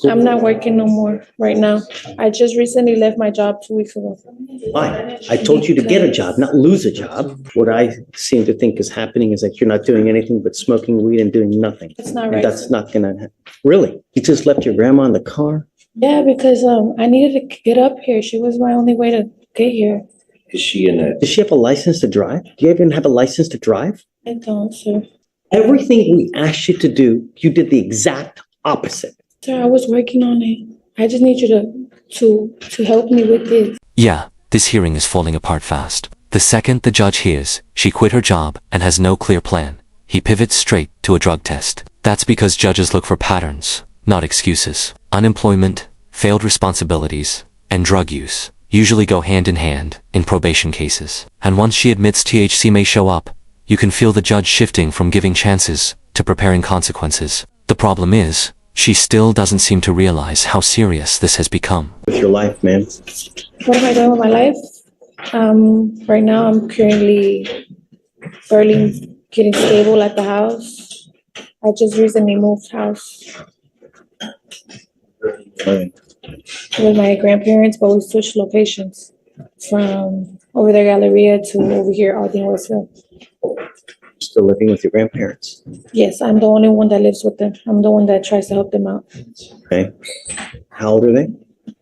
I'm not working no more right now. I just recently left my job 2 weeks ago. Why? I told you to get a job, not lose a job. What I seem to think is happening is that you're not doing anything but smoking weed and doing nothing. That's not And right. that's not gonna happen. Really? You just left your grandma in the car? Yeah, because I needed to get up here. She was my only way to get here. Is she in a, Does she have a license to drive? Do you even have a license to drive? I don't, sir. Everything we asked you to do, you did the exact opposite. Sir, I was working on it. I just need you to help me with this. Yeah, this hearing is falling apart fast. The second the judge hears she quit her job and has no clear plan, he pivots straight to a drug test. That's because judges look for patterns, not excuses. Unemployment, failed responsibilities, and drug use usually go hand in hand in probation cases. And once she admits THC may show up, you can feel the judge shifting from giving chances to preparing consequences. The problem is, she still doesn't seem to realize how serious this has become. With your life, man. What am I doing with my life? Right now I'm currently barely getting stable at the house. I just recently moved house with my grandparents, but we switched locations from over there Galleria to over here, Aldine, Westville. Still living with your grandparents. Yes, I'm the only one that lives with them. I'm the one that tries to help them out. Okay. How old are they?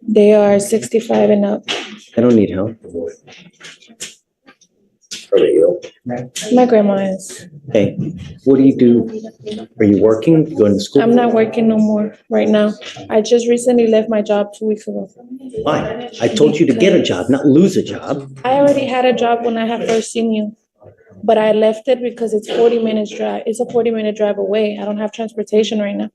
They are 65 and up. I don't need help. are they ill? My grandma is. Hey, what do you do? Are you working? You going to school? I'm not working no more right now. I just recently left my job 2 weeks ago. Why? I told you to get a job, not lose a job. I already had a job when I had first seen you, but I left it because it's 40 minutes drive. It's a 40-minute drive away. I don't have transportation right now.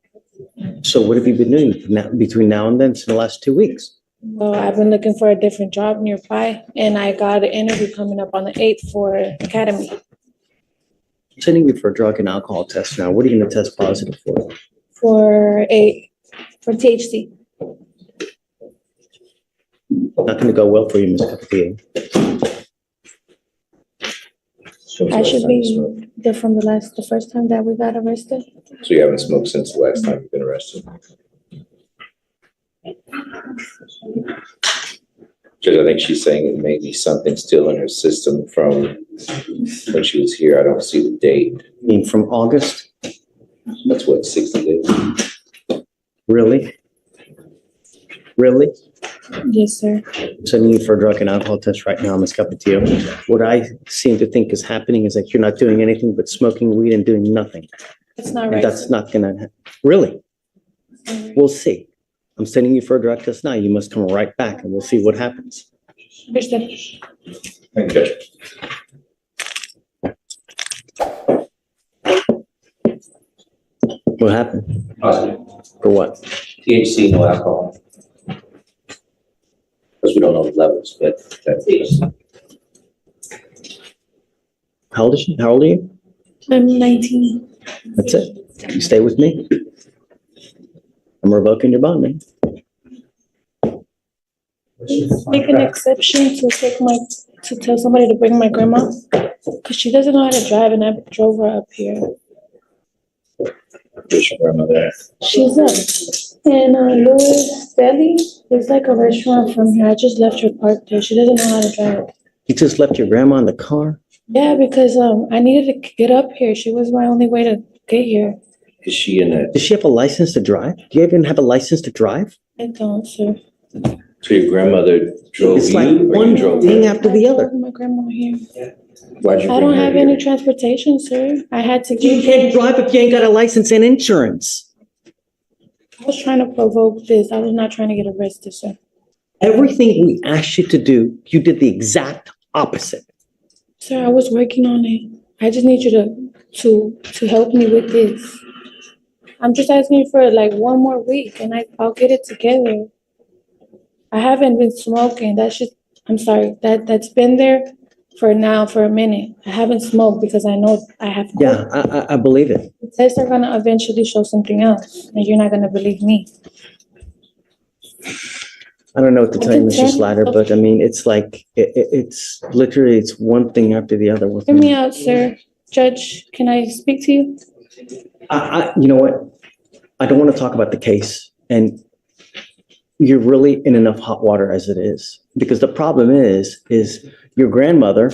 So what have you been doing between now and then, in the last 2 weeks? Well, I've been looking for a different job nearby, and I got an interview coming up on the 8th for Academy. I'm sending you for a drug and alcohol test now. What are you going to test positive for? For THC. Not going to go well for you, Ms. Castillo. I should be there from the first time that we got arrested. So you haven't smoked since the last time you've been arrested? Judge, I think she's saying it may be something still in her system from when she was here. I don't see the date. I mean, from August? That's what, 60 days? Really? Really? Yes, sir. I'm sending you for a drug and alcohol test right now, Ms. Capetillo. What I seem to think is happening is that you're not doing anything but smoking weed and doing nothing. That's not And right. that's not gonna happen. Really? We'll see. I'm sending you for a drug test now. You must come right back and we'll see what happens. Understood. Thank you, Judge. What happened? Positive. For what? THC, no alcohol. Because we don't know the levels, but that's. How old is she? How old are you? I'm 19. That's it. You stay with me. I'm revoking your bond, man. Make an exception to tell somebody to bring my grandma, because she doesn't know how to drive, and I drove her up here. Where's your grandmother? She's up in Louis Deli. It's like a restaurant from here. I just left her parked there. She doesn't know how to drive. You just left your grandma in the car? Yeah, because I needed to get up here. She was my only way to get here. Is she in a, Does she have a license to drive? Do you even have a license to drive? I don't, sir. so your grandmother drove It's you like or one you drove thing her? after the I other. drove my grandma here. Why'd you I bring don't her have here? any transportation, sir. I had to You can't drive if you ain't got a license and insurance. I was trying to provoke this. I was not trying to get arrested, sir. Everything we asked you to do, you did the exact opposite. Sir, I was working on it. I just need you to help me with this. I'm just asking you for like one more week, and I'll get it together. I haven't been smoking. I'm sorry. That's been there for a minute. I haven't smoked because I know I have. Yeah, I believe it. The tests are gonna eventually show something else, and you're not gonna believe me. I don't know what to tell you, can Mr. tell- Slatter, but I mean, it's like, it's literally, it's one thing after the other with Hear me me. out, sir. Judge, can I speak to you? You know what? I don't want to talk about the case. And you're really in enough hot water as it is. Because the problem is your grandmother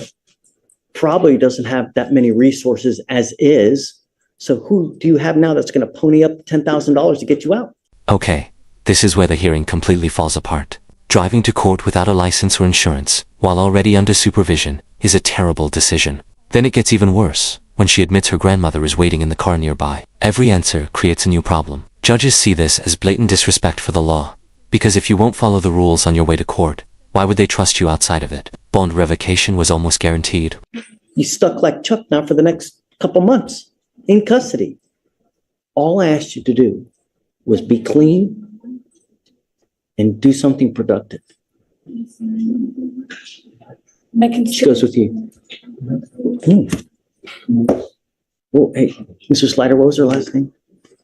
probably doesn't have that many resources as is. So who do you have now that's going to pony up $10,000 to get you out? Okay, this is where the hearing completely falls apart. Driving to court without a license or insurance, while already under supervision, is a terrible decision. Then it gets even worse, when she admits her grandmother is waiting in the car nearby. Every answer creates a new problem. Judges see this as blatant disrespect for the law, because if you won't follow the rules on your way to court, why would they trust you outside of it? Bond revocation was almost guaranteed. You stuck like Chuck now for the next couple months in custody. All I asked you to do was be clean and do something productive. I can She goes with you. Well, hey, Mr. Slider, what was her last name?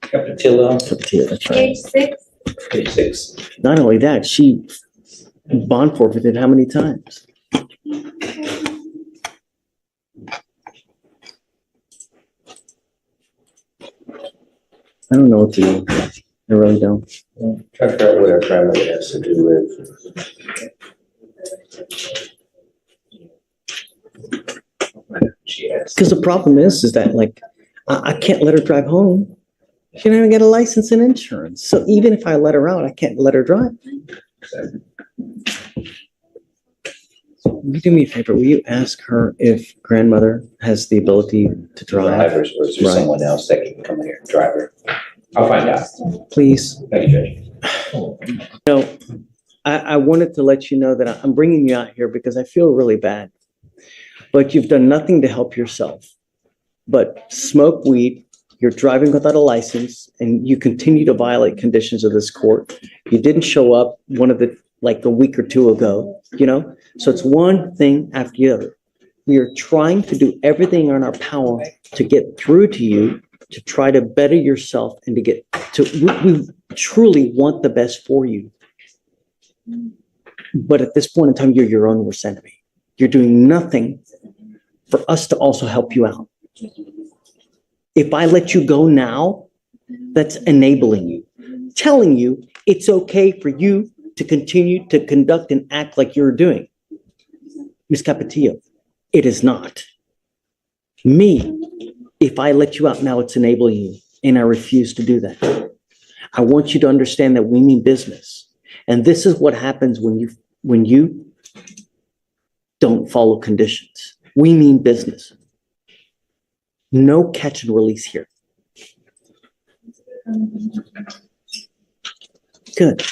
Capatillo, Capatillo, that's right. Page 6. page 6. Not only that, she bond forfeited how many times? I don't know what to do. I really don't. Try to figure out what our grandmother has to do with. She has. Because the problem is that like, I can't let her drive home. She don't even get a license and insurance. So even if I let her out, I can't let her drive. Will you do me a favor? Will you ask her if grandmother has the ability to drive? Or is there Right. someone else that can come here and drive her? I'll find out. Please. Thank you, Judge. No, I wanted to let you know that I'm bringing you out here because I feel really bad. But you've done nothing to help yourself. But smoke weed, you're driving without a license, and you continue to violate conditions of this court. You didn't show up like a week or two ago, you know? So it's one thing after the other. We are trying to do everything in our power to get through to you, to try to better yourself and to get to, we truly want the best for you. But at this point in time, you're your own worst enemy. You're doing nothing for us to also help you out. If I let you go now, that's enabling you, telling you it's okay for you to continue to conduct and act like you're doing. Ms. Capatillo, it is not. Me, if I let you out now, it's enabling you, and I refuse to do that. I want you to understand that we mean business. And this is what happens when you don't follow conditions. We mean business. No catch and release here. Good.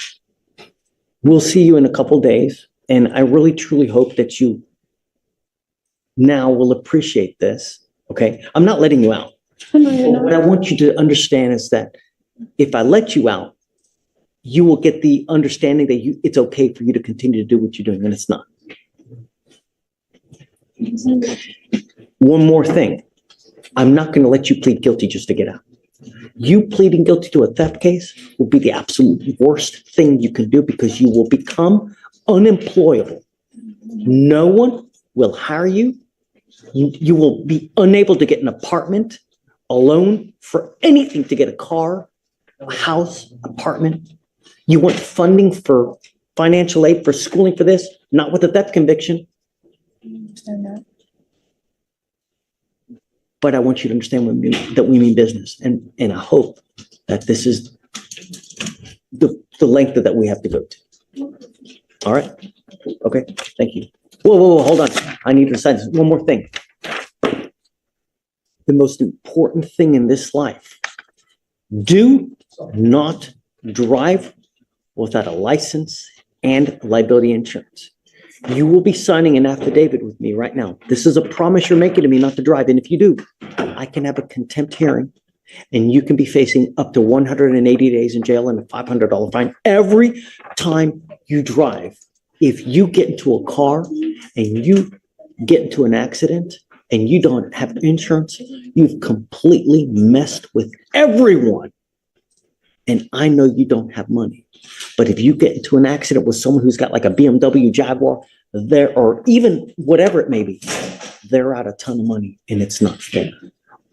We'll see you in a couple days, and I really truly hope that you now will appreciate this. Okay, I'm not letting you out. What I want you to understand is that if I let you out, you will get the understanding that it's okay for you to continue to do what you're doing, and it's not. One more thing. I'm not going to let you plead guilty just to get out. You pleading guilty to a theft case will be the absolute worst thing you can do because you will become unemployable. No one will hire you. You will be unable to get an apartment, a loan for anything, to get a car, a house, apartment. You want funding for financial aid for schooling for this, not with a theft conviction. But I want you to understand that we mean business. And I hope that this is the length that we have to go to. All right? Okay, thank you. Whoa, hold on. I need to decide this. One more thing. The most important thing in this life, do not drive without a license and liability insurance. You will be signing an affidavit with me right now. This is a promise you're making to me not to drive. And if you do, I can have a contempt hearing and you can be facing up to 180 days in jail and a $500 fine every time you drive. If you get into a car and you get into an accident and you don't have insurance, you've completely messed with everyone. And I know you don't have money. But if you get into an accident with someone who's got like a BMW Jaguar, or even whatever it may be, they're out a ton of money and it's not fair.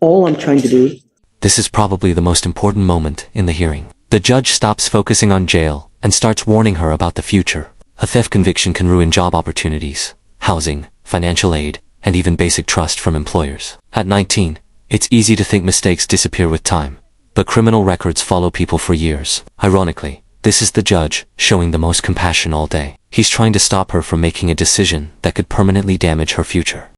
All I'm trying to do. This is probably the most important moment in the hearing. The judge stops focusing on jail and starts warning her about the future. A theft conviction can ruin job opportunities, housing, financial aid, and even basic trust from employers. At 19, it's easy to think mistakes disappear with time, but criminal records follow people for years. Ironically, this is the judge showing the most compassion all day. He's trying to stop her from making a decision that could permanently damage her future.